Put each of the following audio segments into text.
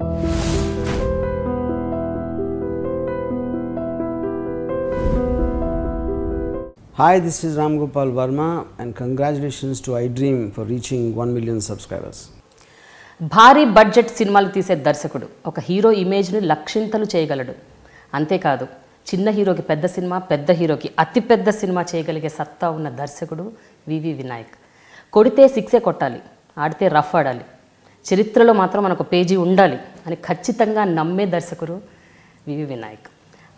Hi, this is Ram Gopal Verma and congratulations to iDream for reaching 1 million subscribers. భారీ budget సినిమాలు తీసే దర్శకుడు ఒక హీరో ఇమేజ్ని లక్షింతలు చేయగలడు. అంతేకాదు చిన్న హీరోకి పెద్ద సినిమా, పెద్ద హీరోకి అతి పెద్ద సినిమా చేయగలిగే సత్తా ఉన్న దర్శకుడు వివి వినాయక్. కొడితే సిక్సే కొట్టాలి, ఆడితే రఫ్ ఆడాలి, చరిత్రలో మాత్రం మనకు పేజీ ఉండాలి అని ఖచ్చితంగా నమ్మే దర్శకుడు వివి వినాయక్.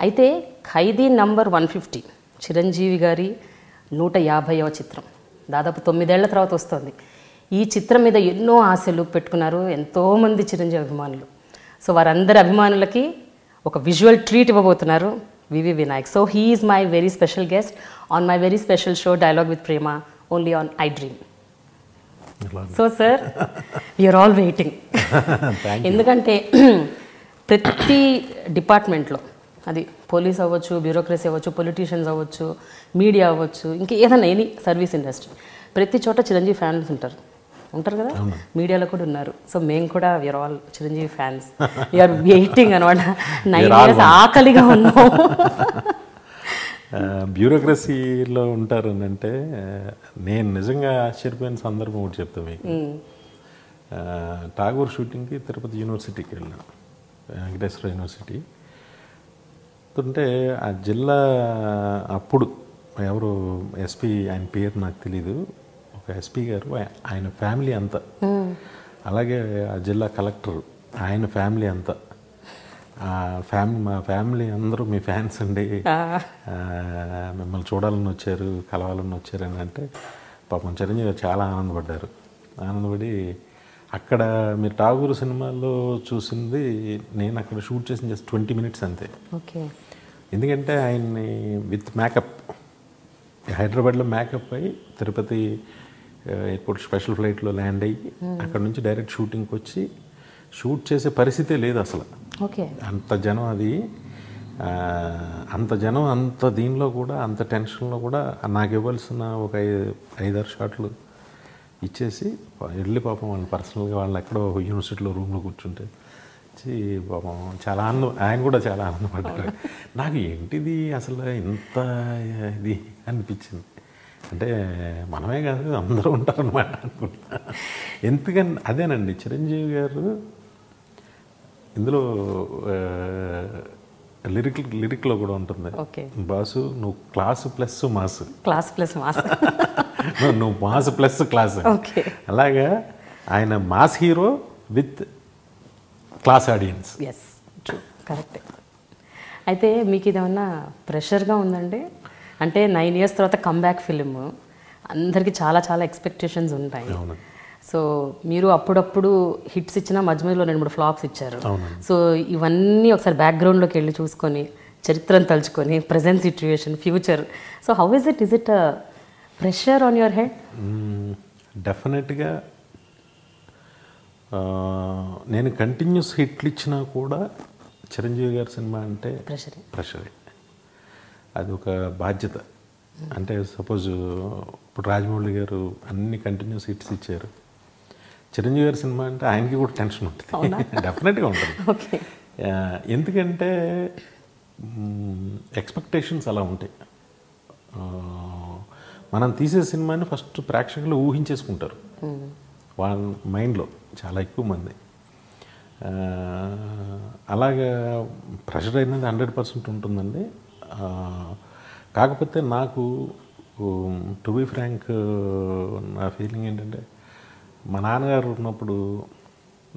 అయితే ఖైదీ నంబర్ 150 చిరంజీవి గారి 150వ చిత్రం దాదాపు 9 ఏళ్ల తర్వాత వస్తుంది. ఈ చిత్రం మీద ఎన్నో ఆశలు పెట్టుకున్నారు ఎంతోమంది చిరంజీవి అభిమానులు. సో వారందరి అభిమానులకి ఒక విజువల్ ట్రీట్ ఇవ్వబోతున్నారు VV Vinayak. So he is my very special guest on my very special show dialogue with Prema only on iDream. So sir we are all waiting. ఎందుకంటే ప్రతి డిపార్ట్మెంట్లో, అది పోలీస్ అవ్వచ్చు, బ్యూరోక్రసీ అవ్వచ్చు, పొలిటీషియన్స్ అవ్వచ్చు, మీడియా అవ్వచ్చు, ఇంకా ఏదైనా ఎనీ సర్వీస్ ఇండస్ట్రీ, ప్రతి చోట చిరంజీవి ఫ్యాన్స్ ఉంటారు కదా, మీడియాలో కూడా ఉన్నారు. సో మేము కూడా we are all Chiranjeevi fans, we are waiting అనమాట. 9 years ఆకలిగా ఉన్నాం. బ్యూరోక్రసీలో ఉంటారు అంటే నేను నిజంగా ఆశ్చర్యపోయిన సందర్భం ఒకటి చెప్తాను మీకు. ఠాగూర్ షూటింగ్కి తిరుపతి యూనివర్సిటీకి వెళ్ళాను, వెంకటేశ్వర యూనివర్సిటీ. అంటే ఆ జిల్లా అప్పుడు ఎవరు ఎస్పీ, ఆయన పేరు నాకు తెలీదు, ఒక ఎస్పీ గారు, ఆయన ఫ్యామిలీ అంతా, అలాగే ఆ జిల్లా కలెక్టర్ ఆయన ఫ్యామిలీ అంతా, మా ఫ్యామిలీ అందరూ మీ ఫ్యాన్స్ అండి, మిమ్మల్ని చూడాలని వచ్చారు, కలవాలని వచ్చారు అని అంటే పాపం చిరంజీవి గారు చాలా ఆనందపడి అక్కడ మీరు ఠాగూర్ సినిమాలో చూసింది నేను అక్కడ షూట్ చేసిన జస్ట్ 20 minutes అంతే. ఓకే. ఎందుకంటే ఆయన్ని విత్ మేకప్ హైదరాబాద్లో మేకప్ అయ్యి తిరుపతి ఎయిర్పోర్ట్ స్పెషల్ ఫ్లైట్లో ల్యాండ్ అయ్యి అక్కడ నుంచి డైరెక్ట్ షూటింగ్కి వచ్చి షూట్ చేసే పరిస్థితే లేదు అసలు. ఓకే. అంత జనం, అది అంత జనం, అంత దీనిలో కూడా, అంత టెన్షన్లో కూడా నాకు ఇవ్వాల్సిన ఒక 5-6 షాట్లు ఇచ్చేసి వెళ్ళి పాపం వాళ్ళు పర్సనల్గా వాళ్ళు ఎక్కడో యూనివర్సిటీలో రూమ్లో కూర్చుంటే పాపం చాలా ఆయన కూడా చాలా ఆనందపడ్డారు. నాకు ఏంటిది అసలు ఇంత ఇది అనిపించింది. అంటే మనమే కాదు అందరూ ఉంటారన్నమాట అనుకుంటా. ఎందుకని అదేనండి చిరంజీవి గారు ఇందులో లిరిక్లో కూడా ఉంటుంది, బాసు నువ్వు క్లాసు ప్లస్ మాస్, నువ్వు మాస్ ప్లస్ క్లాస్. అలాగా ఆయన mass hero with class audience. Yes, true, correct. అయితే మీకు ఇదేమన్నా ప్రెషర్గా ఉందండి? అంటే 9 years తర్వాత కమ్బ్యాక్ ఫిలిం, అందరికీ చాలా చాలా ఎక్స్పెక్టేషన్స్ ఉంటాయి. సో మీరు అప్పుడప్పుడు హిట్స్ ఇచ్చినా మధ్య మధ్యలో 2-3 ఫ్లాప్స్ ఇచ్చారు. సో ఇవన్నీ ఒకసారి బ్యాక్గ్రౌండ్లోకి వెళ్ళి చూసుకొని, చరిత్రను తలుచుకొని, present situation, future, so how is it pressure on your head? డెఫినెట్గా నేను కంటిన్యూస్ హిట్లు ఇచ్చినా కూడా చిరంజీవి గారి సినిమా అంటే ప్రెషరే. అది ఒక బాధ్యత. అంటే సపోజ్ ఇప్పుడు రాజమౌళి గారు అన్ని కంటిన్యూస్ హిట్స్ ఇచ్చారు, చిరంజీవి గారి సినిమా అంటే ఆయనకి కూడా టెన్షన్ ఉంటుంది, డెఫినెట్గా ఉంటుంది. ఎందుకంటే ఎక్స్పెక్టేషన్స్ అలా ఉంటాయి. మనం తీసే సినిమాని ఫస్ట్ ప్రేక్షకులు ఊహించేసుకుంటారు వాళ్ళ మైండ్లో, చాలా ఎక్కువ మంది. అలాగా ప్రెషర్ అనేది 100% ఉంటుందండి. కాకపోతే నాకు టు బీ ఫ్రాంక్ నా ఫీలింగ్ ఏంటంటే, మా నాన్నగారు ఉన్నప్పుడు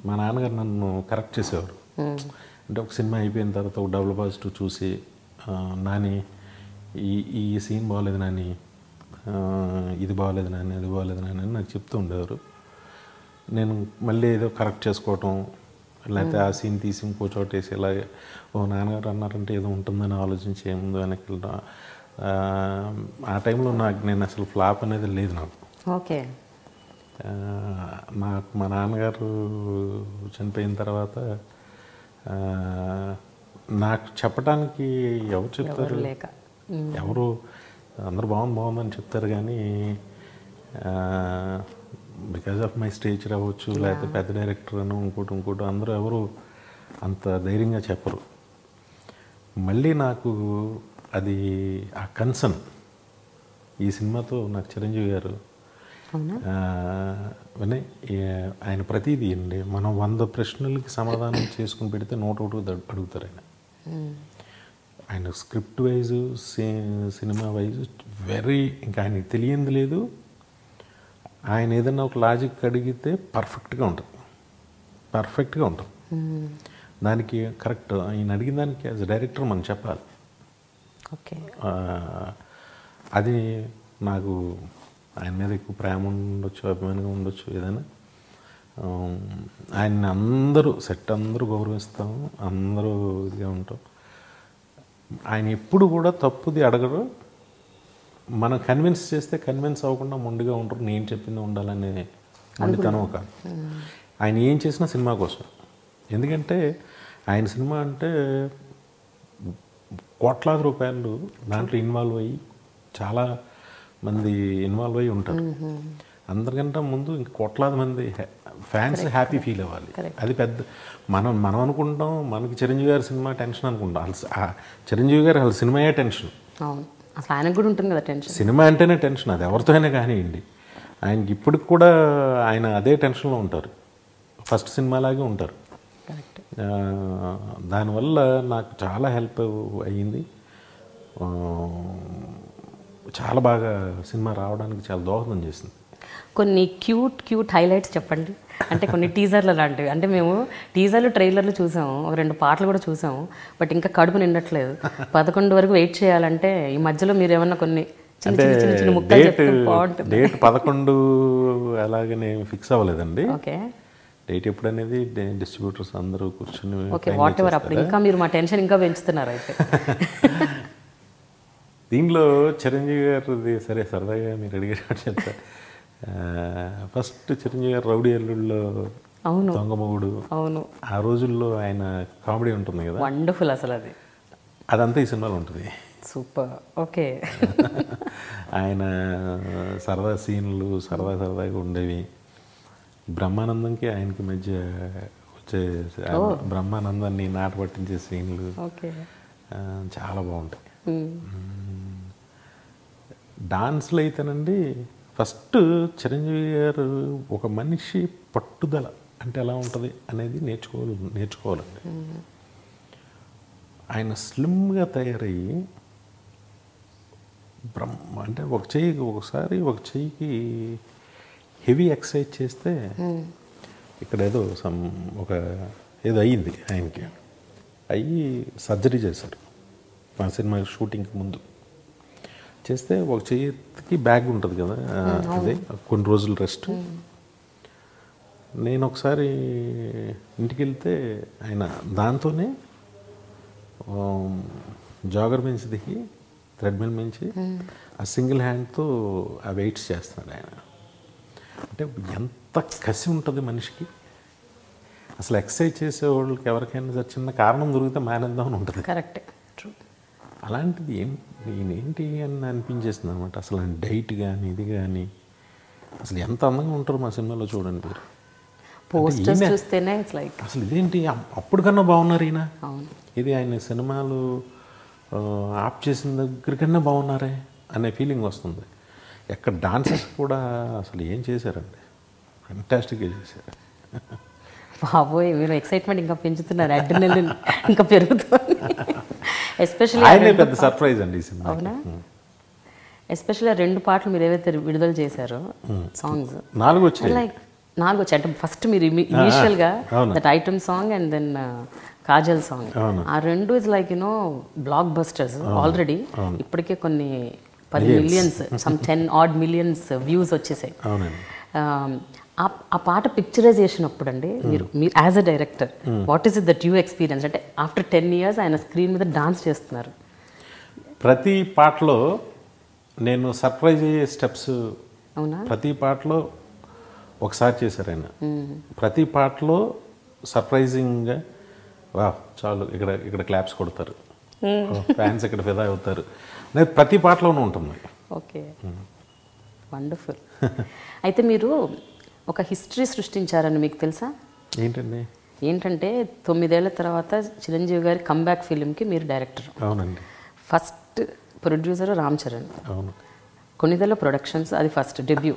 మా నాన్నగారు నన్ను కరెక్ట్ చేసేవారు. అంటే ఒక సినిమా అయిపోయిన తర్వాత ఒక డబుల్ పాజిటివ్ చూసి, నాని ఈ సీన్ బాగోలేదు నాని, ఇది బాగోలేదు నాని, అది బాగోలేదు నాని అని నాకు చెప్తూ ఉండేవారు. నేను మళ్ళీ ఏదో కరెక్ట్ చేసుకోవటం, లేకపోతే ఆ సీన్ తీసి ఇంకో చోట వేసి ఇలాగే ఓ నాన్నగారు అన్నారంటే ఏదో ఉంటుందని ఆలోచించి ఏముందో వెనక్కి వెళ్ళడం. ఆ టైంలో నేను అసలు ఫ్లాప్ అనేది లేదు నాకు. ఓకే. నాకు మా నాన్నగారు చనిపోయిన తర్వాత నాకు చెప్పడానికి ఎవరు చెప్తారు? ఎవరు అందరూ బాగుందని చెప్తారు, కానీ బికాజ్ ఆఫ్ మై స్టేచర్ అవ్వచ్చు, లేకపోతే పెద్ద డైరెక్టర్ అని ఇంకోటి అందరూ ఎవరు అంత ధైర్యంగా చెప్పరు. మళ్ళీ నాకు అది ఆ కన్సర్న్ ఈ సినిమాతో నాకు చిరంజీవి గారు వినయ్ ఆయన ప్రతిదీ అండి, మనం 100 ప్రశ్నలకి సమాధానం చేసుకుని పెడితే 101 అడుగుతారు ఆయన. ఆయన script wise cinema wise very, ఇంకా ఆయనకి తెలియంది లేదు. ఆయన ఏదన్నా ఒక లాజిక్ అడిగితే పర్ఫెక్ట్గా ఉంటుంది, పర్ఫెక్ట్గా ఉంటుంది. దానికి కరెక్ట్ ఆయన అడిగిన దానికి యాజ్ డైరెక్టర్ మనం చెప్పాలి. ఓకే, అది నాకు ఆయన మీద ఎక్కువ ప్రేమ ఉండొచ్చు, అభిమానంగా ఉండొచ్చు ఏదైనా. ఆయన్ని అందరూ సెట్ అందరూ గౌరవిస్తాము, అందరూ ఇదిగా ఉంటాం. ఆయన ఎప్పుడు కూడా తప్పుది అడగరు. మనం కన్విన్స్ చేస్తే కన్విన్స్ అవ్వకుండా మొండిగా ఉంటారు. నేను చెప్పింది ఉండాలనే మొండితనం కాదు. ఆయన ఏం చేసినా సినిమా కోసం. ఎందుకంటే ఆయన సినిమా అంటే కోట్లాది రూపాయలు దాంట్లో ఇన్వాల్వ్ అయ్యి చాలా మంది ఇన్వాల్వ్ అయ్యి ఉంటారు. అందరికంటే ముందు ఇంక కోట్లాది మంది ఫ్యాన్స్ హ్యాపీ ఫీల్ అవ్వాలి. అది పెద్ద మనం అనుకుంటాం మనకి చిరంజీవి గారి సినిమా టెన్షన్ అనుకుంటాం. చిరంజీవి గారు వాళ్ళ సినిమాయే టెన్షన్. అసలు ఆయనకు కూడా ఉంటుంది కదా టెన్షన్. సినిమా అంటేనే టెన్షన్, అది ఎవరితో అయినా కానివ్వండి. ఆయనకి ఇప్పటికి కూడా ఆయన అదే టెన్షన్లో ఉంటారు, ఫస్ట్ సినిమాలాగే ఉంటారు. దానివల్ల నాకు చాలా హెల్ప్ అయ్యింది. చాలా బాగా సినిమా రావడానికి చాలా దోహదం చేసింది. కొన్ని క్యూట్ హైలైట్స్ చెప్పండి. అంటే కొన్ని టీజర్లు లాంటివి. అంటే మేము టీజర్లు ట్రైలర్లు చూసాము, ఒక 2 పాటలు కూడా చూసాము, బట్ ఇంకా కడుపు నిండట్లేదు. 11 వరకు వెయిట్ చేయాలంటే ఈ మధ్యలో మీరు ఏమన్నా కొన్ని చిన్న ముక్కలు చెప్తే బాగుంటుంది. డేట్ 11 అలాగనే ఫిక్స్ అవ్వలేదండి. ఓకే, డేట్ ఎప్పుడు అనేది డిస్ట్రిబ్యూటర్స్ అందరూ కూర్చొని ఓకే వాట్ ఎవర్. అప్పుడు ఇంకా మీరు మా టెన్షన్ ఇంకా పెంచుతున్నారు అయితే. దీనిలో చిరంజీవి గారిది సరే సరదాగా మీరు అడిగారు చెప్తా. ఫస్ట్ చిరంజీవి గారు రౌడీ అల్లుళ్ళలో దొంగమగుడు, అవును, ఆ రోజుల్లో ఆయన కామెడీ ఉంటుంది కదా, వండర్ఫుల్. అసలు అదంతా ఈ సినిమాలో ఉంటుంది. సూపర్. ఓకే, ఆయన సరదా సీన్లు సరదాగా ఉండేవి. బ్రహ్మానందంకి ఆయనకి మధ్య వచ్చే బ్రహ్మానందాన్ని నాట పట్టించే సీన్లు చాలా బాగుంటాయి. డాన్స్లు అయితేనండి, ఫస్ట్ చిరంజీవి గారు ఒక మనిషి పట్టుదల అంటే ఎలా ఉంటుంది అనేది నేర్చుకోవాలండి. ఆయన స్లిమ్గా తయారయ్యి అంటే ఒకసారి ఒక చెయ్యికి హెవీ ఎక్సర్సైజ్ చేస్తే ఇక్కడ ఏదో ఏదో అయ్యింది ఆయనకి, అయ్యి సర్జరీ చేశారు మా సినిమా షూటింగ్కి ముందు. చేస్తే ఒక చేతికి బ్యాగ్ ఉంటుంది కదా, అదే కొన్ని రోజులు రెస్ట్. నేను ఒకసారి ఇంటికి వెళ్తే ఆయన దాంతోనే జాగర్ మించి దిగి థ్రెడ్మిల్ మించి ఆ సింగిల్ హ్యాండ్తో ఆ వెయిట్స్ చేస్తున్నాడు ఆయన. అంటే ఎంత కసి ఉంటుంది మనిషికి. అసలు ఎక్సర్సైజ్ చేసే వాళ్ళకి ఎవరికైనా సరే చిన్న కారణం దొరికితే మానేద్దామని ఉంటుంది. కరెక్ట్. అలాంటిది ఏంటి అని అనిపించేస్తుంది అనమాట. అసలు డైట్ కానీ ఇది కానీ అసలు ఎంత అందంగా ఉంటారు మా సినిమాలో చూడండి మీరు. పోస్టర్స్ చూస్తేనే ఇట్స్ లైక్ అసలు ఇదేంటి అప్పుడు కన్నా బాగున్నారు ఈయన. ఇది ఆయన సినిమాలు ఆప్ చేసిన దగ్గర కన్నా బాగున్నారే అనే ఫీలింగ్ వస్తుంది. ఎక్కడ డాన్సర్స్ కూడా అసలు ఏం చేశారండి, ఫెంటాస్టిక్గా చేశారు. బాబోయ్, మీరు ఎక్సైట్మెంట్ ఇంకా పెంచుతున్నారు, అడ్రినలిన్ ఇంకా పెరుగుతుంది. ఎస్పెషల్లీ ఆయనే పెద్ద సర్ప్రైజ్ అండి ఈ సినిమా. అవునా? ఎస్పెషల్లీ 2 పాటలు మీరు ఏవైతే విడుదల చేశారో సాంగ్స్ 4 వచ్చాయి. లైక్ 4 వచ్చాయి. అంటే ఫస్ట్ మీరు ఇనీషియల్గా that item song and then Kajal song, ఆ 2 is like blockbusters already. ఇప్పటికే కొన్ని 10 millions, some 10 odd millions views వచ్చేసాయి. ఆ పాట పిక్చరైజేషన్ అప్పుడు అండి మీరు as a director what is it that you experience? అంటే ఆఫ్టర్ 10 years ఆయన స్క్రీన్ మీద డాన్స్ చేస్తున్నారు. ప్రతి పాటలో నేను సర్ప్రైజ్ అయ్యే స్టెప్స్, అవునా? ప్రతి పాటలో ఒకసారి చేశారు ఆయన. ప్రతి పాటలో సర్ప్రైజింగ్గా వా చాలు ఇక్కడ క్లాప్స్ కొడతారు, ఫ్యాన్స్ ఇక్కడ ఫిదా అవుతారు అనేది ప్రతి పాటలోనూ ఉంటుంది. Okay, wonderful. అయితే మీరు ఒక హిస్టరీ సృష్టించారని మీకు తెలుసా? ఏంటండి? ఏంటంటే 9 ఏళ్ల తర్వాత చిరంజీవి గారి కంబ్యాక్ ఫిలింకి మీరు డైరెక్టర్. అవునండి. First producer Ram Charan. అవును. కొనిదెల ప్రొడక్షన్స్ అది ఫస్ట్ డెబ్యూ.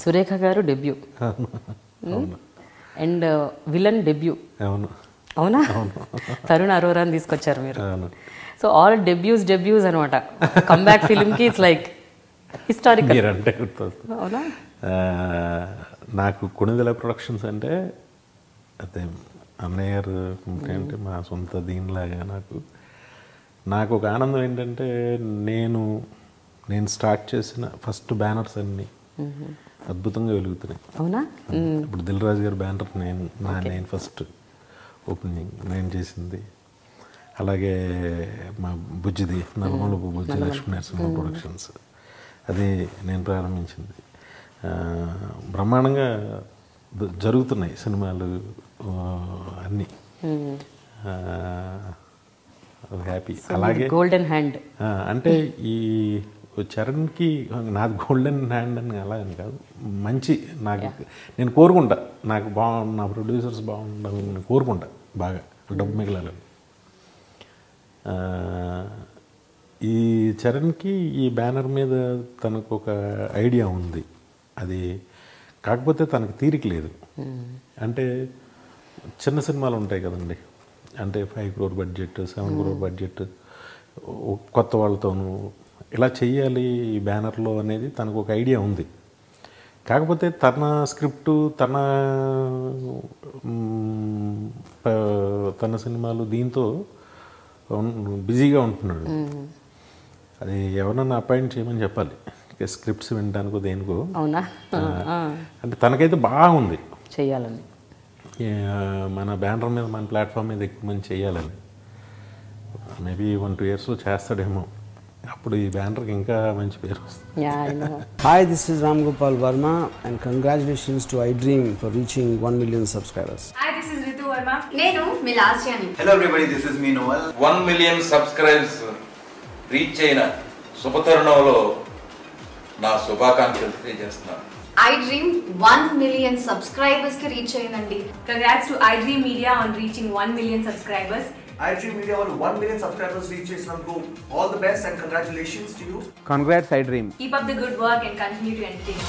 సురేఖ గారు డెబ్యూ. And villain debut. అవునా? తరుణ్ అరోరాని తీసుకొచ్చారు మీరు. సో ఆల్ డెబ్యూస్ అనమాట. కంబ్యాక్ ఫిలింకి ఇట్స్ లైక్ హిస్టారికల్. అంటే గుర్తొస్తుంది. అవునా? నాకు కొనిదెల ప్రొడక్షన్స్ అంటే అదే అన్నయ్య గారు అంటే మా సొంత దీనిలాగా నాకు ఒక ఆనందం ఏంటంటే నేను స్టార్ట్ చేసిన ఫస్ట్ బ్యానర్స్ అన్నీ అద్భుతంగా వెలుగుతున్నాయి. అవునా? ఇప్పుడు దిల్ రాజు గారి బ్యానర్ నేను ఫస్ట్ ఓపెనింగ్ నేను చేసింది. అలాగే మా బుజ్జిది నల్లమలపు బుజ్జి లక్ష్మీ నరసింహ ప్రొడక్షన్స్ అది నేను ప్రారంభించింది. బ్రహ్మాండంగా జరుగుతున్నాయి సినిమాలు అన్నీ. హ్యాపీ. అలాగే గోల్డెన్ హ్యాండ్ అంటే ఈ చరణ్కి నాది గోల్డెన్ హ్యాండ్ అని అలాగని కాదు, మంచి నేను కోరుకుంటా నాకు నా ప్రొడ్యూసర్స్ బాగుండాలని నేను కోరుకుంటా, బాగా డబ్బు మిగలాలని. ఈ చరణ్కి ఈ బ్యానర్ మీద తనకు ఒక ఐడియా ఉంది, అది కాకపోతే తనకు తీరిక లేదు. అంటే చిన్న సినిమాలు ఉంటాయి కదండి, అంటే 5 crore బడ్జెట్ 7 crore బడ్జెట్ కొత్త వాళ్ళతోనూ ఇలా చెయ్యాలి ఈ బ్యానర్లో అనేది తనకు ఒక ఐడియా ఉంది. కాకపోతే తన స్క్రిప్టు తన సినిమాలు దీంతో బిజీగా ఉంటున్నాడు. అది ఎవరన్నా అపాయింట్ చేయమని చెప్పాలి స్క్రిప్ట్స్ వినడానికో దేనికో. అవునా? అంటే తనకైతే బాగుంది చెయ్యాలని, మన బ్యానర్ మీద మన ప్లాట్ఫామ్ మీద ఎక్కువ మంది చేయాలని. మేబీ 1-2 yearsలో చేస్తాడేమో, అప్పుడు ఈ బ్యానర్కి ఇంకా మంచి పేరు వస్తుంది. Hi, this is Ram Gopal Verma and congratulations to iDream for reaching 1 million subscribers. Hi, this is Ritu Verma. Nenu Milasjani. Hello everybody, this is me Noel. 1 million subscribers reach అయిన శుభతరుణంలో నా శుభాకాంక్షలు తెలియజేస్తున్నాను. iDream 1 million subscribers ki reach ayindandi. Congrats to iDream Media on reaching 1 million subscribers. iDream Media on 1 million subscribers reach Islamco. All the best and congratulations to you. Congrats iDream. Keep up the good work and continue to entertain.